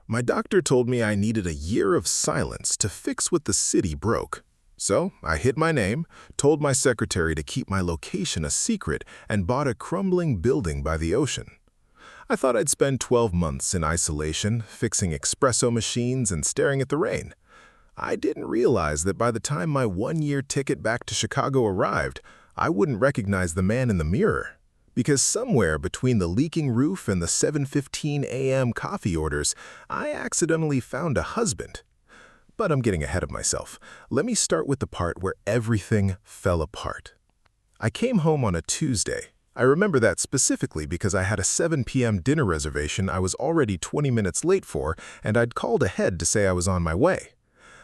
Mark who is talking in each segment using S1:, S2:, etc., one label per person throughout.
S1: My doctor told me I needed a year of silence to fix what the city broke. So I hid my name, told my secretary to keep my location a secret, and bought a crumbling building by the ocean. I thought I'd spend 12 months in isolation, fixing espresso machines and staring at the rain. I didn't realize that by the time my one-year ticket back to Chicago arrived, I wouldn't recognize the man in the mirror. Because somewhere between the leaking roof and the 7:15 a.m. coffee orders, I accidentally found a husband. But I'm getting ahead of myself. Let me start with the part where everything fell apart. I came home on a Tuesday. I remember that specifically because I had a 7 p.m. dinner reservation I was already 20 minutes late for, and I'd called ahead to say I was on my way.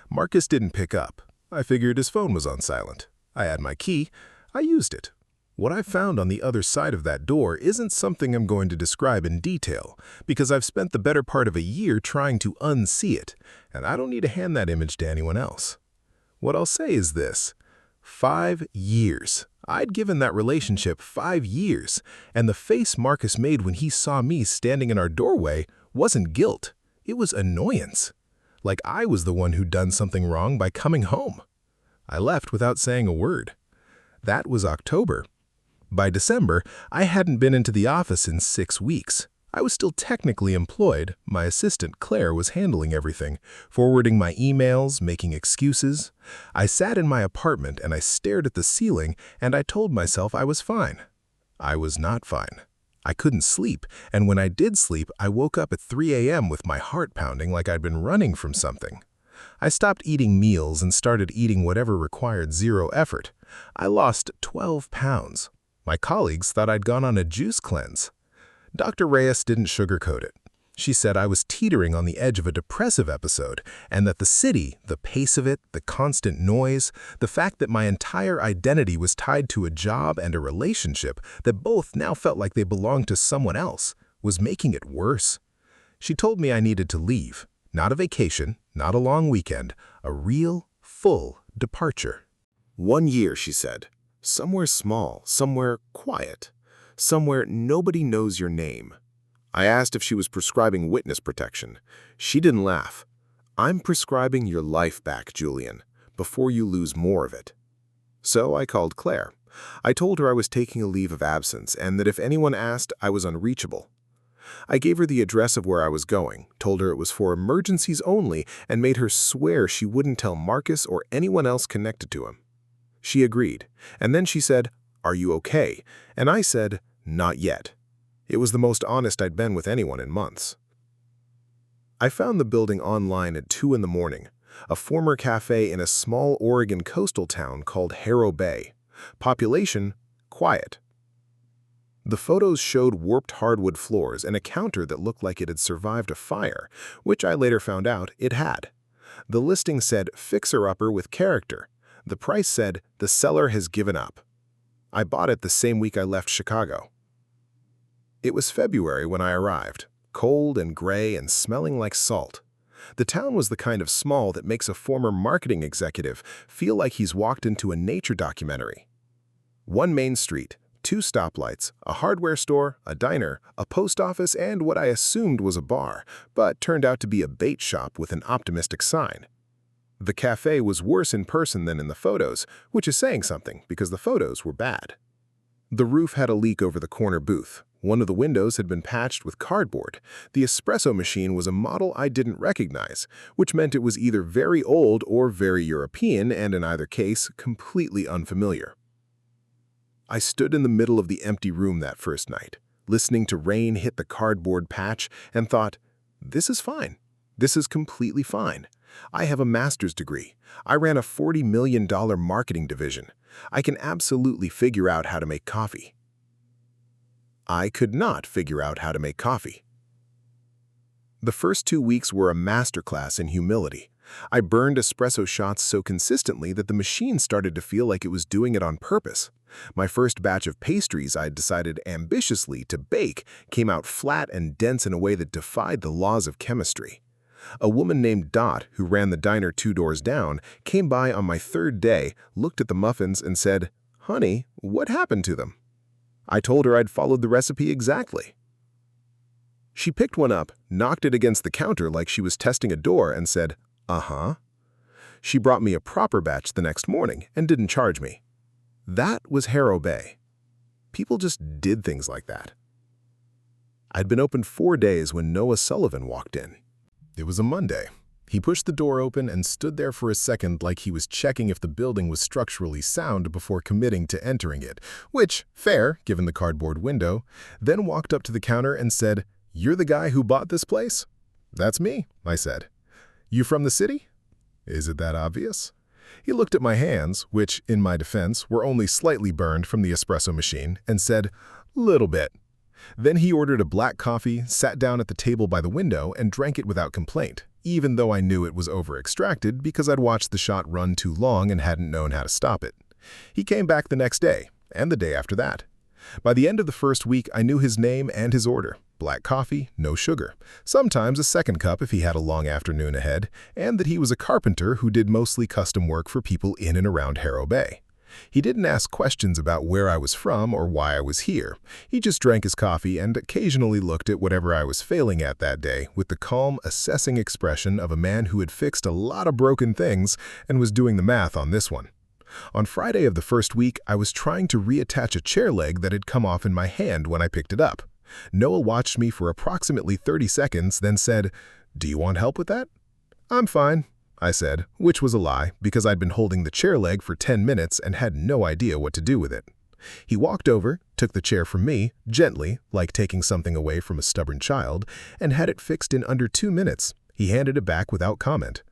S1: Marcus didn't pick up. I figured his phone was on silent. I had my key. I used it. What I found on the other side of that door isn't something I'm going to describe in detail, because I've spent the better part of a year trying to unsee it, and I don't need to hand that image to anyone else. What I'll say is this: 5 years. I'd given that relationship 5 years, and the face Marcus made when he saw me standing in our doorway wasn't guilt. It was annoyance. Like I was the one who'd done something wrong by coming home. I left without saying a word. That was October. By December, I hadn't been into the office in 6 weeks. I was still technically employed. My assistant, Claire, was handling everything, forwarding my emails, making excuses. I sat in my apartment and I stared at the ceiling, and I told myself I was fine. I was not fine. I couldn't sleep, and when I did sleep, I woke up at 3 a.m. with my heart pounding like I'd been running from something. I stopped eating meals and started eating whatever required zero effort. I lost 12 pounds. My colleagues thought I'd gone on a juice cleanse. Dr. Reyes didn't sugarcoat it. She said I was teetering on the edge of a depressive episode, and that the city, the pace of it, the constant noise, the fact that my entire identity was tied to a job and a relationship that both now felt like they belonged to someone else, was making it worse. She told me I needed to leave. Not a vacation, not a long weekend, a real, full departure. 1 year, she said. Somewhere small, somewhere quiet, somewhere nobody knows your name. I asked if she was prescribing witness protection. She didn't laugh. I'm prescribing your life back, Julian, before you lose more of it. So I called Claire. I told her I was taking a leave of absence and that if anyone asked, I was unreachable. I gave her the address of where I was going, told her it was for emergencies only, and made her swear she wouldn't tell Marcus or anyone else connected to him. She agreed, and then she said, "Are you okay?" And I said, "Not yet." It was the most honest I'd been with anyone in months. I found the building online at 2 in the morning, a former cafe in a small Oregon coastal town called Harrow Bay. Population, quiet. The photos showed warped hardwood floors and a counter that looked like it had survived a fire, which I later found out it had. The listing said, "Fixer-upper with character." The price said, "The seller has given up." I bought it the same week I left Chicago. It was February when I arrived, cold and gray and smelling like salt. The town was the kind of small that makes a former marketing executive feel like he's walked into a nature documentary. One main street, 2 stoplights, a hardware store, a diner, a post office, and what I assumed was a bar, but turned out to be a bait shop with an optimistic sign. The cafe was worse in person than in the photos, which is saying something because the photos were bad. The roof had a leak over the corner booth. One of the windows had been patched with cardboard. The espresso machine was a model I didn't recognize, which meant it was either very old or very European, and in either case, completely unfamiliar. I stood in the middle of the empty room that first night, listening to rain hit the cardboard patch, and thought, this is fine. This is completely fine. I have a master's degree. I ran a $40 million marketing division. I can absolutely figure out how to make coffee. I could not figure out how to make coffee. The first 2 weeks were a masterclass in humility. I burned espresso shots so consistently that the machine started to feel like it was doing it on purpose. My first batch of pastries I'd decided ambitiously to bake came out flat and dense in a way that defied the laws of chemistry. A woman named Dot, who ran the diner 2 doors down, came by on my 3rd day, looked at the muffins, and said, "Honey, what happened to them?" I told her I'd followed the recipe exactly. She picked one up, knocked it against the counter like she was testing a door, and said, "Uh-huh." She brought me a proper batch the next morning and didn't charge me. That was Harrow Bay. People just did things like that. I'd been open 4 days when Noah Sullivan walked in. It was a Monday. He pushed the door open and stood there for a second like he was checking if the building was structurally sound before committing to entering it, which, fair, given the cardboard window, then walked up to the counter and said, "You're the guy who bought this place?" "That's me," I said. "You from the city?" "Is it that obvious?" He looked at my hands, which, in my defense, were only slightly burned from the espresso machine, and said, "Little bit." Then he ordered a black coffee, sat down at the table by the window, and drank it without complaint, even though I knew it was over-extracted because I'd watched the shot run too long and hadn't known how to stop it. He came back the next day, and the day after that. By the end of the first week, I knew his name and his order: black coffee, no sugar, sometimes a second cup if he had a long afternoon ahead, and that he was a carpenter who did mostly custom work for people in and around Harrow Bay. He didn't ask questions about where I was from or why I was here. He just drank his coffee and occasionally looked at whatever I was failing at that day with the calm, assessing expression of a man who had fixed a lot of broken things and was doing the math on this one. On Friday of the first week, I was trying to reattach a chair leg that had come off in my hand when I picked it up. Noah watched me for approximately 30 seconds, then said, "Do you want help with that?" "I'm fine," I said, which was a lie because I'd been holding the chair leg for 10 minutes and had no idea what to do with it. He walked over, took the chair from me, gently, like taking something away from a stubborn child, and had it fixed in under 2 minutes. He handed it back without comment.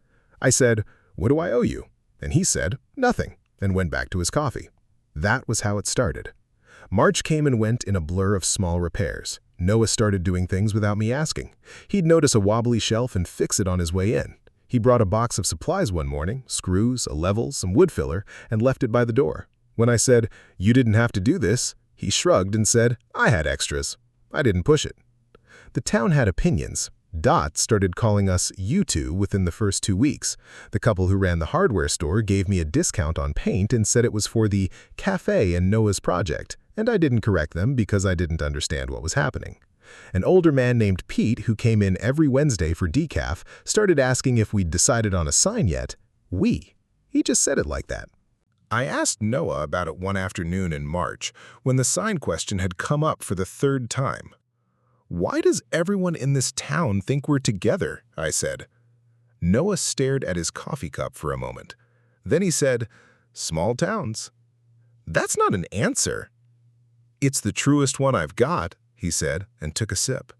S1: I said, "What do I owe you?" And he said, "Nothing," and went back to his coffee. That was how it started. March came and went in a blur of small repairs. Noah started doing things without me asking. He'd notice a wobbly shelf and fix it on his way in. He brought a box of supplies one morning, screws, a level, some wood filler, and left it by the door. When I said, "You didn't have to do this," he shrugged and said, "I had extras. I didn't push it." The town had opinions. Dot started calling us "you two" within the first 2 weeks. The couple who ran the hardware store gave me a discount on paint and said it was for the café and Noah's project, and I didn't correct them because I didn't understand what was happening. An older man named Pete, who came in every Wednesday for decaf, started asking if we'd decided on a sign yet. We. He just said it like that. I asked Noah about it one afternoon in March, when the sign question had come up for the 3rd time. "Why does everyone in this town think we're together?" I said. Noah stared at his coffee cup for a moment. Then he said, "Small towns." "That's not an answer." "It's the truest one I've got," he said, and took a sip.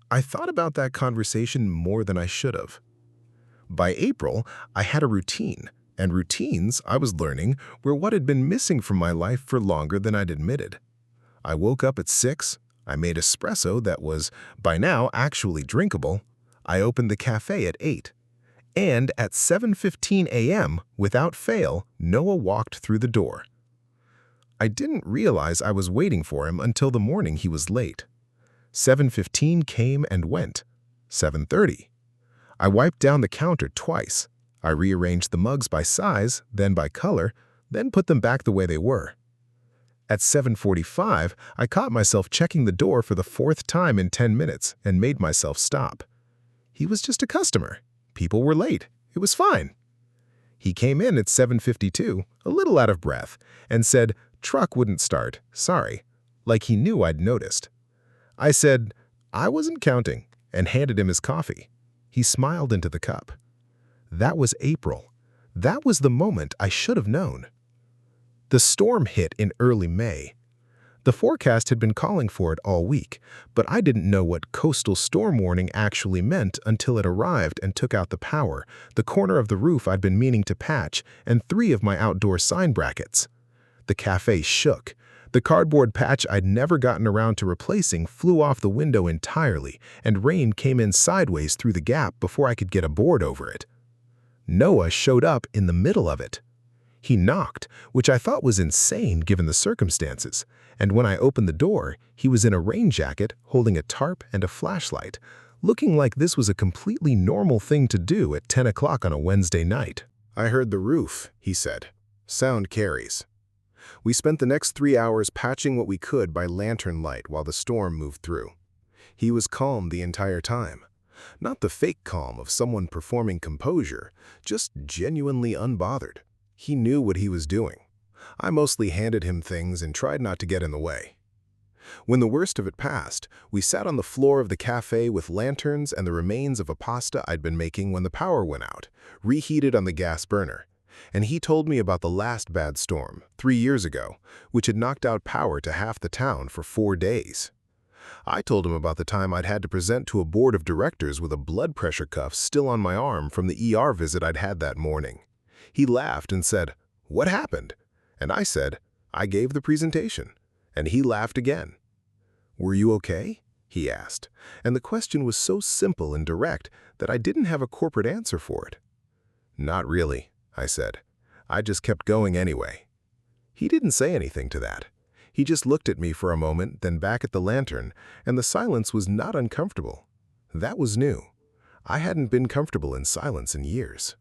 S1: I thought about that conversation more than I should have. By April, I had a routine, and routines, I was learning, were what had been missing from my life for longer than I'd admitted. I woke up at 6, I made espresso that was, by now, actually drinkable. I opened the cafe at 8. And at 7:15 a.m., without fail, Noah walked through the door. I didn't realize I was waiting for him until the morning he was late. 7:15 came and went. 7:30. I wiped down the counter twice. I rearranged the mugs by size, then by color, then put them back the way they were. At 7:45, I caught myself checking the door for the 4th time in 10 minutes and made myself stop. He was just a customer. People were late. It was fine. He came in at 7:52, a little out of breath, and said, "Truck wouldn't start, sorry," like he knew I'd noticed. I said, "I wasn't counting," and handed him his coffee. He smiled into the cup. That was April. That was the moment I should have known. The storm hit in early May. The forecast had been calling for it all week, but I didn't know what coastal storm warning actually meant until it arrived and took out the power, the corner of the roof I'd been meaning to patch, and 3 of my outdoor sign brackets. The cafe shook. The cardboard patch I'd never gotten around to replacing flew off the window entirely, and rain came in sideways through the gap before I could get a board over it. Noah showed up in the middle of it. He knocked, which I thought was insane given the circumstances, and when I opened the door, he was in a rain jacket, holding a tarp and a flashlight, looking like this was a completely normal thing to do at 10 o'clock on a Wednesday night. "I heard the roof," he said. "Sound carries." We spent the next 3 hours patching what we could by lantern light while the storm moved through. He was calm the entire time. Not the fake calm of someone performing composure, just genuinely unbothered. He knew what he was doing. I mostly handed him things and tried not to get in the way. When the worst of it passed, we sat on the floor of the cafe with lanterns and the remains of a pasta I'd been making when the power went out, reheated on the gas burner. And he told me about the last bad storm, 3 years ago, which had knocked out power to half the town for 4 days. I told him about the time I'd had to present to a board of directors with a blood pressure cuff still on my arm from the ER visit I'd had that morning. He laughed and said, "What happened?" And I said, "I gave the presentation." And he laughed again. "Were you okay?" he asked, and the question was so simple and direct that I didn't have a corporate answer for it. "Not really," I said. "I just kept going anyway." He didn't say anything to that. He just looked at me for a moment, then back at the lantern, and the silence was not uncomfortable. That was new. I hadn't been comfortable in silence in years.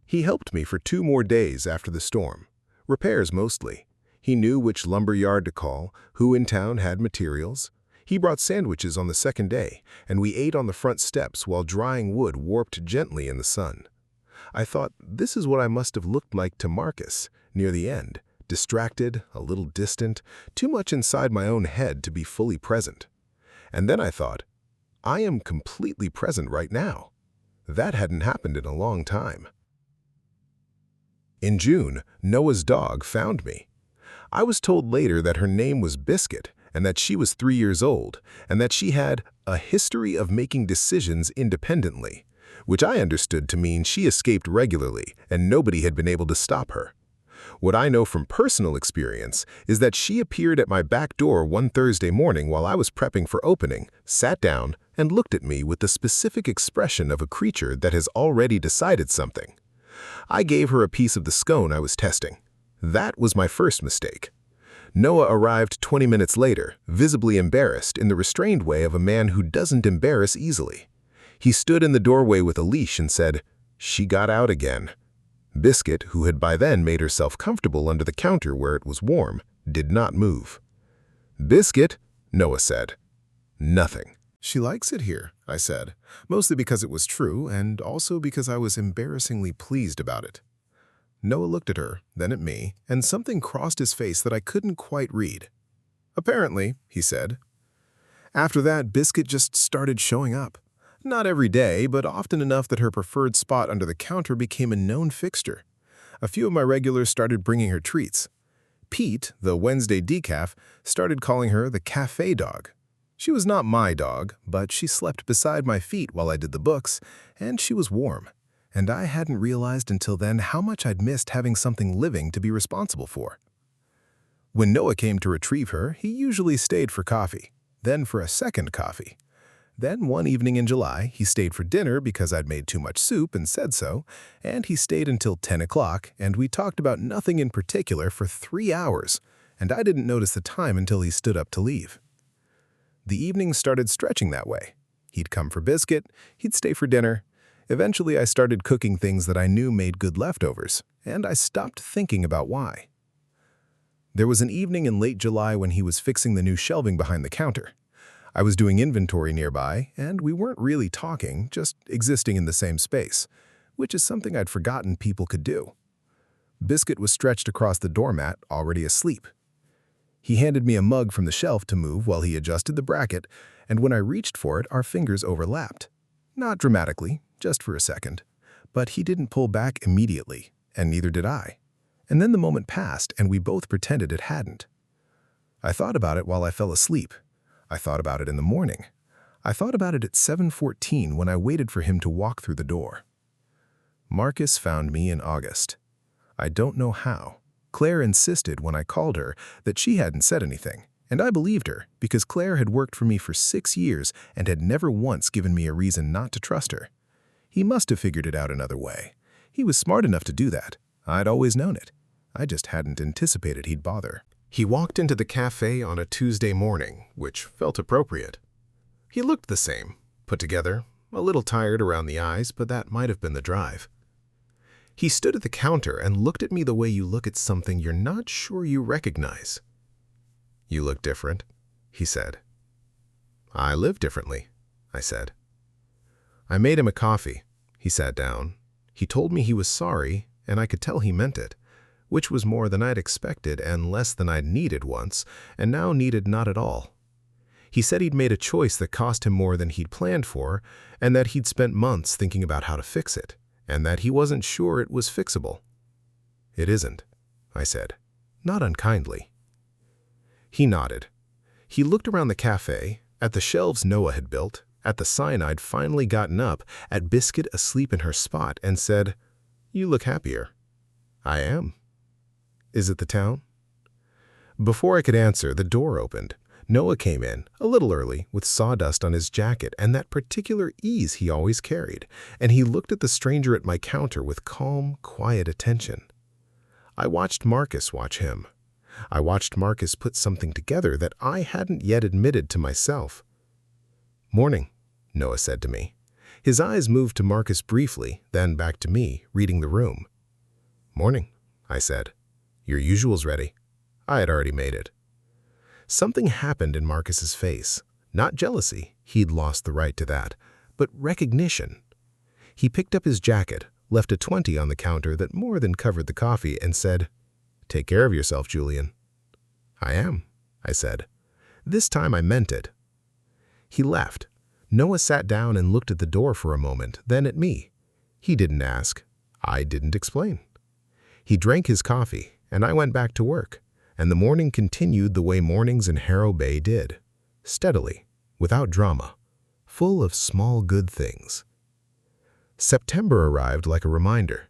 S1: He helped me for 2 more days after the storm. Repairs mostly. He knew which lumber yard to call, who in town had materials. He brought sandwiches on the second day, and we ate on the front steps while drying wood warped gently in the sun. I thought, this is what I must have looked like to Marcus, near the end, distracted, a little distant, too much inside my own head to be fully present. And then I thought, I am completely present right now. That hadn't happened in a long time. In June, Noah's dog found me. I was told later that her name was Biscuit, and that she was 3 years old, and that she had a history of making decisions independently, which I understood to mean she escaped regularly and nobody had been able to stop her. What I know from personal experience is that she appeared at my back door one Thursday morning while I was prepping for opening, sat down, and looked at me with the specific expression of a creature that has already decided something. I gave her a piece of the scone I was testing. That was my first mistake. Noah arrived 20 minutes later, visibly embarrassed in the restrained way of a man who doesn't embarrass easily. He stood in the doorway with a leash and said, "She got out again." Biscuit, who had by then made herself comfortable under the counter where it was warm, did not move. "Biscuit," Noah said. "Nothing." "She likes it here," I said, mostly because it was true and also because I was embarrassingly pleased about it. Noah looked at her, then at me, and something crossed his face that I couldn't quite read. "Apparently," he said. After that, Biscuit just started showing up. Not every day, but often enough that her preferred spot under the counter became a known fixture. A few of my regulars started bringing her treats. Pete, the Wednesday decaf, started calling her the café dog. She was not my dog, but she slept beside my feet while I did the books, and she was warm. And I hadn't realized until then how much I'd missed having something living to be responsible for. When Noah came to retrieve her, he usually stayed for coffee, then for a second coffee. Then one evening in July, he stayed for dinner because I'd made too much soup and said so, and he stayed until 10 o'clock, and we talked about nothing in particular for 3 hours, and I didn't notice the time until he stood up to leave. The evenings started stretching that way. He'd come for Biscuit, he'd stay for dinner. Eventually, I started cooking things that I knew made good leftovers, and I stopped thinking about why. There was an evening in late July when he was fixing the new shelving behind the counter. I was doing inventory nearby, and we weren't really talking, just existing in the same space, which is something I'd forgotten people could do. Biscuit was stretched across the doormat, already asleep. He handed me a mug from the shelf to move while he adjusted the bracket, and when I reached for it, our fingers overlapped. Not dramatically, just for a second. But he didn't pull back immediately, and neither did I. And then the moment passed, and we both pretended it hadn't. I thought about it while I fell asleep. I thought about it in the morning. I thought about it at 7:14 when I waited for him to walk through the door. Marcus found me in August. I don't know how. Claire insisted when I called her that she hadn't said anything, and I believed her because Claire had worked for me for 6 years and had never once given me a reason not to trust her. He must have figured it out another way. He was smart enough to do that. I'd always known it. I just hadn't anticipated he'd bother. He walked into the cafe on a Tuesday morning, which felt appropriate. He looked the same, put together, a little tired around the eyes, but that might have been the drive. He stood at the counter and looked at me the way you look at something you're not sure you recognize. "You look different," he said. I live differently, I said. I made him a coffee. He sat down. He told me he was sorry, and I could tell he meant it, which was more than I'd expected and less than I'd needed once, and now needed not at all. He said he'd made a choice that cost him more than he'd planned for, and that he'd spent months thinking about how to fix it, and that he wasn't sure it was fixable. It isn't, I said, not unkindly. He nodded. He looked around the cafe, at the shelves Noah had built, at the sign I'd finally gotten up, at Biscuit asleep in her spot, and said, "You look happier." "I am." "Is it the town?" Before I could answer, the door opened. Noah came in, a little early, with sawdust on his jacket and that particular ease he always carried, and he looked at the stranger at my counter with calm, quiet attention. I watched Marcus watch him. I watched Marcus put something together that I hadn't yet admitted to myself. "Morning," Noah said to me. His eyes moved to Marcus briefly, then back to me, reading the room. "Morning," I said. "Your usual's ready." I had already made it. Something happened in Marcus's face. Not jealousy, he'd lost the right to that, but recognition. He picked up his jacket, left a 20 on the counter that more than covered the coffee, and said, "Take care of yourself, Julian." "I am," I said. This time I meant it. He left. Noah sat down and looked at the door for a moment, then at me. He didn't ask. I didn't explain. He drank his coffee, and I went back to work, and the morning continued the way mornings in Harrow Bay did, steadily, without drama, full of small good things. September arrived like a reminder.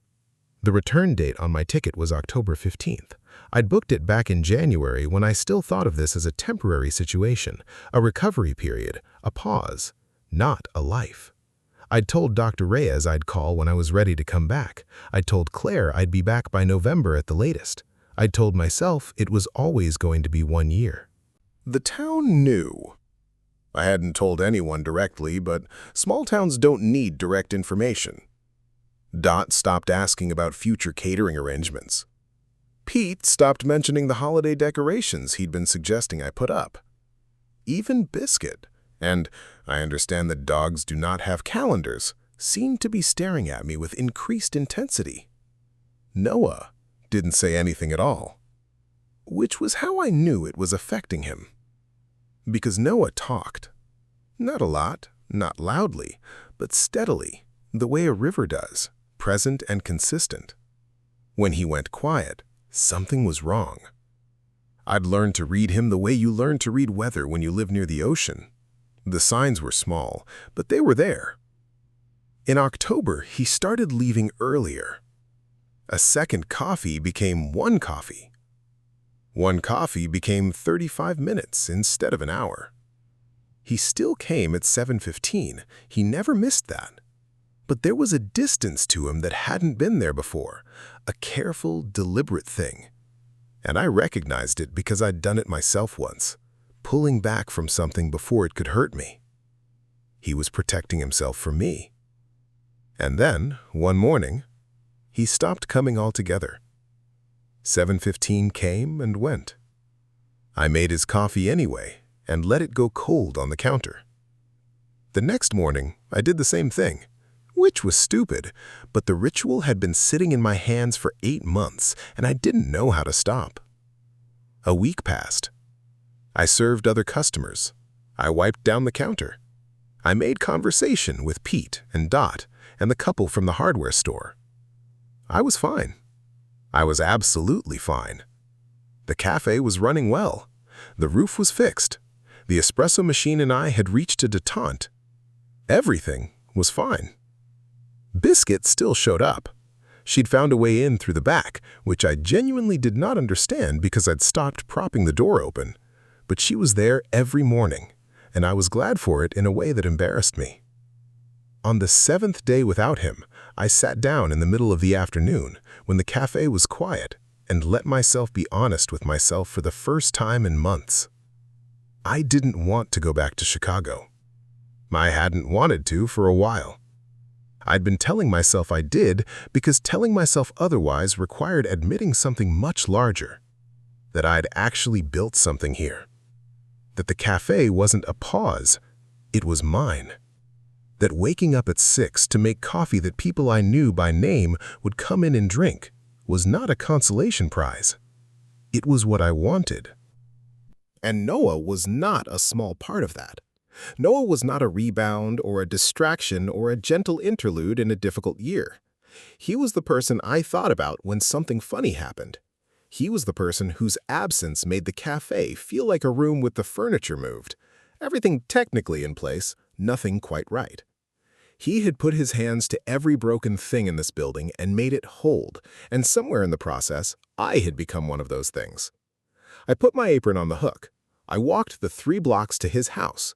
S1: The return date on my ticket was October 15th. I'd booked it back in January when I still thought of this as a temporary situation, a recovery period, a pause, not a life. I'd told Dr. Reyes I'd call when I was ready to come back. I'd told Claire I'd be back by November at the latest. I'd told myself it was always going to be 1 year. The town knew. I hadn't told anyone directly, but small towns don't need direct information. Dot stopped asking about future catering arrangements. Pete stopped mentioning the holiday decorations he'd been suggesting I put up. Even Biscuit, and I understand that dogs do not have calendars, seemed to be staring at me with increased intensity. Noah didn't say anything at all, which was how I knew it was affecting him. Because Noah talked. Not a lot, not loudly, but steadily, the way a river does, present and consistent. When he went quiet, something was wrong. I'd learned to read him the way you learn to read weather when you live near the ocean. The signs were small, but they were there. In October, he started leaving earlier. A second coffee became 1 coffee. 1 coffee became 35 minutes instead of an hour. He still came at 7:15. He never missed that. But there was a distance to him that hadn't been there before, a careful, deliberate thing. And I recognized it because I'd done it myself once, pulling back from something before it could hurt me. He was protecting himself from me. And then, one morning, he stopped coming altogether. 7:15 came and went. I made his coffee anyway and let it go cold on the counter. The next morning, I did the same thing, which was stupid, but the ritual had been sitting in my hands for 8 months, and I didn't know how to stop. A week passed. I served other customers. I wiped down the counter. I made conversation with Pete and Dot and the couple from the hardware store. I was fine. I was absolutely fine. The cafe was running well. The roof was fixed. The espresso machine and I had reached a detente. Everything was fine. Biscuit still showed up. She'd found a way in through the back, which I genuinely did not understand because I'd stopped propping the door open. But she was there every morning, and I was glad for it in a way that embarrassed me. On the 7th day without him, I sat down in the middle of the afternoon when the cafe was quiet and let myself be honest with myself for the first time in months. I didn't want to go back to Chicago. I hadn't wanted to for a while. I'd been telling myself I did because telling myself otherwise required admitting something much larger, that I'd actually built something here, that the cafe wasn't a pause, It was mine. That waking up at 6 to make coffee that people I knew by name would come in and drink was not a consolation prize. It was what I wanted. And Noah was not a small part of that. Noah was not a rebound or a distraction or a gentle interlude in a difficult year. He was the person I thought about when something funny happened. He was the person whose absence made the cafe feel like a room with the furniture moved. Everything technically in place, nothing quite right. He had put his hands to every broken thing in this building and made it hold, and somewhere in the process, I had become one of those things. I put my apron on the hook. I walked the 3 blocks to his house.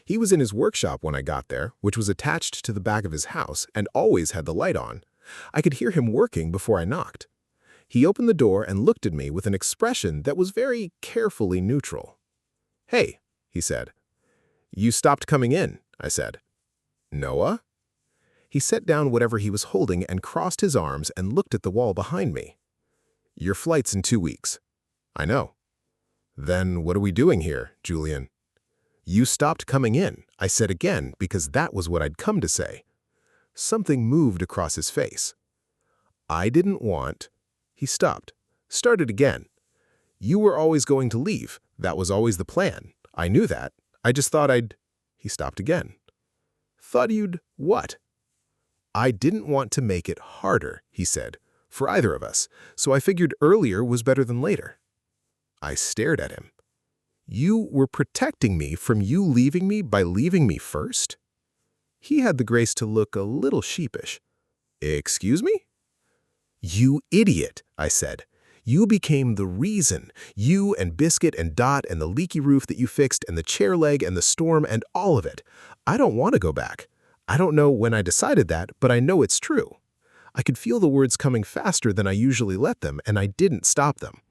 S1: He was in his workshop when I got there, which was attached to the back of his house and always had the light on. I could hear him working before I knocked. He opened the door and looked at me with an expression that was very carefully neutral. "Hey," he said. "You stopped coming in," I said. "Noah?" He set down whatever he was holding and crossed his arms and looked at the wall behind me. "Your flight's in 2 weeks." "I know." "Then what are we doing here, Julian?" "You stopped coming in," I said again because that was what I'd come to say. Something moved across his face. "I didn't want—" He stopped, started again. "You were always going to leave. That was always the plan. I knew that. I just thought I'd—" He stopped again. "Thought you'd what?" "I didn't want to make it harder," he said, "for either of us, so I figured earlier was better than later." I stared at him. "You were protecting me from you leaving me by leaving me first?" He had the grace to look a little sheepish. "Excuse me?" "You idiot," I said. "You became the reason. You and Biscuit and Dot and the leaky roof that you fixed and the chair leg and the storm and all of it. I don't want to go back. I don't know when I decided that, but I know it's true." I could feel the words coming faster than I usually let them, and I didn't stop them.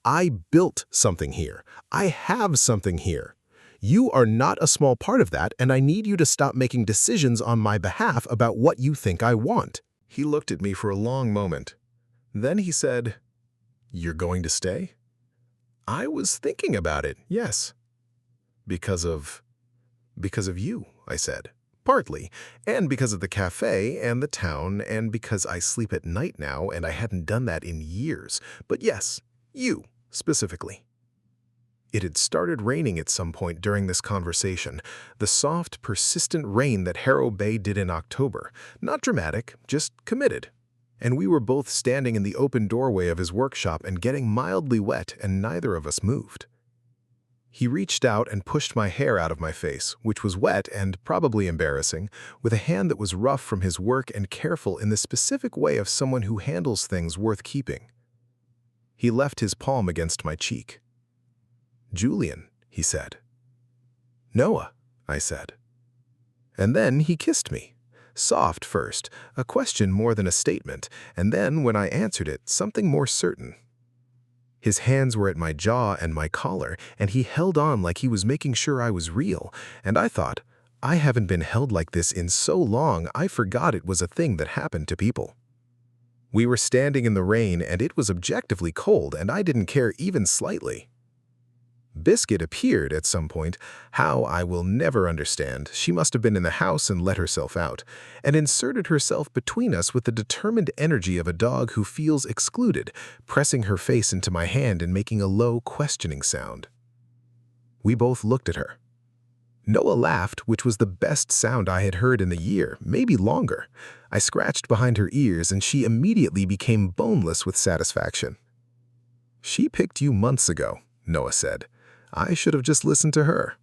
S1: "I built something here. I have something here. You are not a small part of that, and I need you to stop making decisions on my behalf about what you think I want." He looked at me for a long moment. Then he said, "You're going to stay?" "I was thinking about it, yes." Because of you," I said. "Partly, and because of the cafe and the town, and because I sleep at night now and I hadn't done that in years. But yes, you, specifically." It had started raining at some point during this conversation, the soft, persistent rain that Harrow Bay did in October. Not dramatic, just committed. And we were both standing in the open doorway of his workshop and getting mildly wet, and neither of us moved. He reached out and pushed my hair out of my face, which was wet and probably embarrassing, with a hand that was rough from his work and careful in the specific way of someone who handles things worth keeping. He left his palm against my cheek. "Julian," he said. "Noah," I said. And then he kissed me. Soft first, a question more than a statement, and then, when I answered it, something more certain. His hands were at my jaw and my collar, and he held on like he was making sure I was real, and I thought, I haven't been held like this in so long I forgot it was a thing that happened to people. We were standing in the rain, and it was objectively cold, and I didn't care even slightly. Biscuit appeared at some point, how I will never understand. She must have been in the house and let herself out, and inserted herself between us with the determined energy of a dog who feels excluded, pressing her face into my hand and making a low, questioning sound. We both looked at her. Noah laughed, which was the best sound I had heard in the year, maybe longer. I scratched behind her ears, and she immediately became boneless with satisfaction. "She picked you months ago," Noah said. "I should have just listened to her."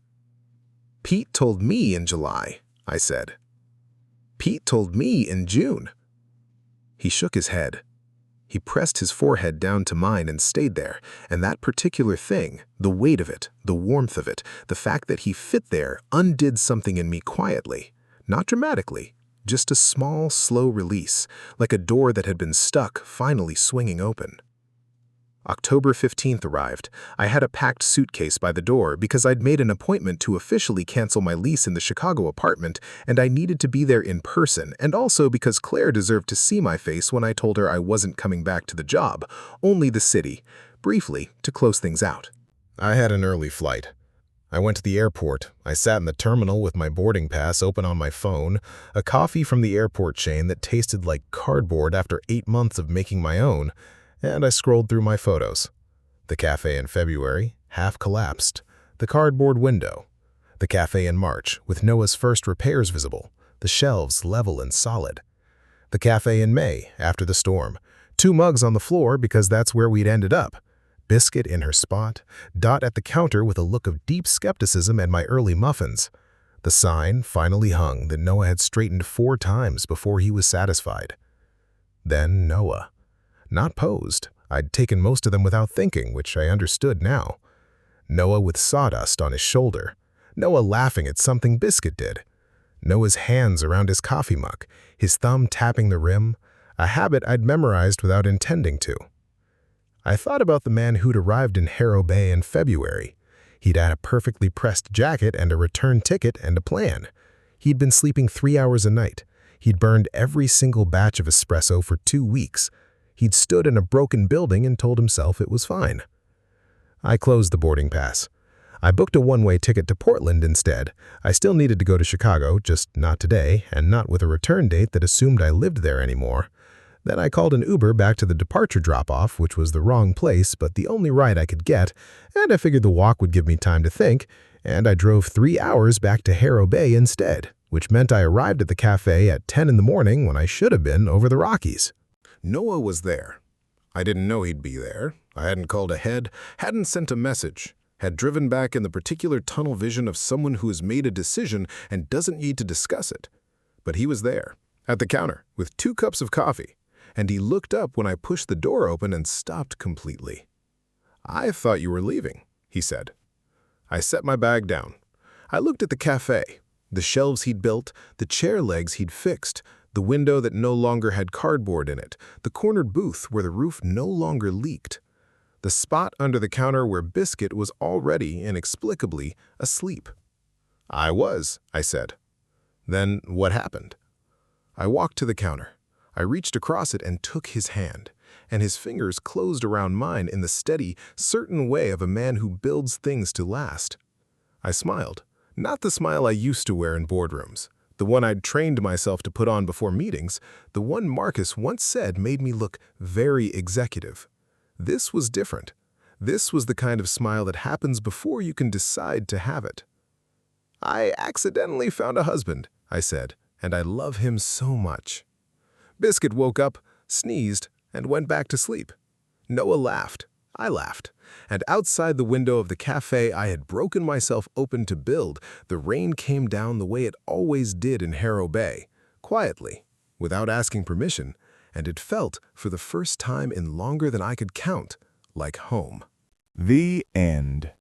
S1: "Pete told me in July," I said. "Pete told me in June." He shook his head. He pressed his forehead down to mine and stayed there, and that particular thing, the weight of it, the warmth of it, the fact that he fit there, undid something in me quietly, not dramatically, just a small, slow release, like a door that had been stuck finally swinging open. October 15th arrived. I had a packed suitcase by the door because I'd made an appointment to officially cancel my lease in the Chicago apartment, and I needed to be there in person, and also because Claire deserved to see my face when I told her I wasn't coming back to the job, only the city, briefly, to close things out. I had an early flight. I went to the airport. I sat in the terminal with my boarding pass open on my phone, a coffee from the airport chain that tasted like cardboard after 8 months of making my own, and I scrolled through my photos. The cafe in February, half collapsed. The cardboard window. The cafe in March, with Noah's first repairs visible, the shelves level and solid. The cafe in May, after the storm. 2 mugs on the floor because that's where we'd ended up. Biscuit in her spot, Dot at the counter with a look of deep skepticism and my early muffins. The sign finally hung that Noah had straightened 4 times before he was satisfied. Then Noah. Not posed. I'd taken most of them without thinking, which I understood now. Noah with sawdust on his shoulder. Noah laughing at something Biscuit did. Noah's hands around his coffee mug, his thumb tapping the rim, a habit I'd memorized without intending to. I thought about the man who'd arrived in Harrow Bay in February. He'd had a perfectly pressed jacket and a return ticket and a plan. He'd been sleeping 3 hours a night. He'd burned every single batch of espresso for 2 weeks. He'd stood in a broken building and told himself it was fine. I closed the boarding pass. I booked a one-way ticket to Portland instead. I still needed to go to Chicago, just not today, and not with a return date that assumed I lived there anymore. Then I called an Uber back to the departure drop-off, which was the wrong place but the only ride I could get, and I figured the walk would give me time to think, and I drove 3 hours back to Harrow Bay instead, which meant I arrived at the cafe at 10 in the morning when I should have been over the Rockies. Noah was there. I didn't know he'd be there. I hadn't called ahead, hadn't sent a message, had driven back in the particular tunnel vision of someone who has made a decision and doesn't need to discuss it. But he was there, at the counter, with 2 cups of coffee. And he looked up when I pushed the door open and stopped completely. "I thought you were leaving," he said. I set my bag down. I looked at the cafe, the shelves he'd built, the chair legs he'd fixed, the window that no longer had cardboard in it, the cornered booth where the roof no longer leaked, the spot under the counter where Biscuit was already, inexplicably, asleep. "I was," I said. "Then what happened?" I walked to the counter. I reached across it and took his hand, and his fingers closed around mine in the steady, certain way of a man who builds things to last. I smiled, not the smile I used to wear in boardrooms, the one I'd trained myself to put on before meetings, the one Marcus once said made me look very executive. This was different. This was the kind of smile that happens before you can decide to have it. "I accidentally found a husband," I said, "and I love him so much." Biscuit woke up, sneezed, and went back to sleep. Noah laughed. I laughed. And outside the window of the cafe I had broken myself open to build, the rain came down the way it always did in Harrow Bay, quietly, without asking permission, and it felt, for the first time in longer than I could count, like home.
S2: The end.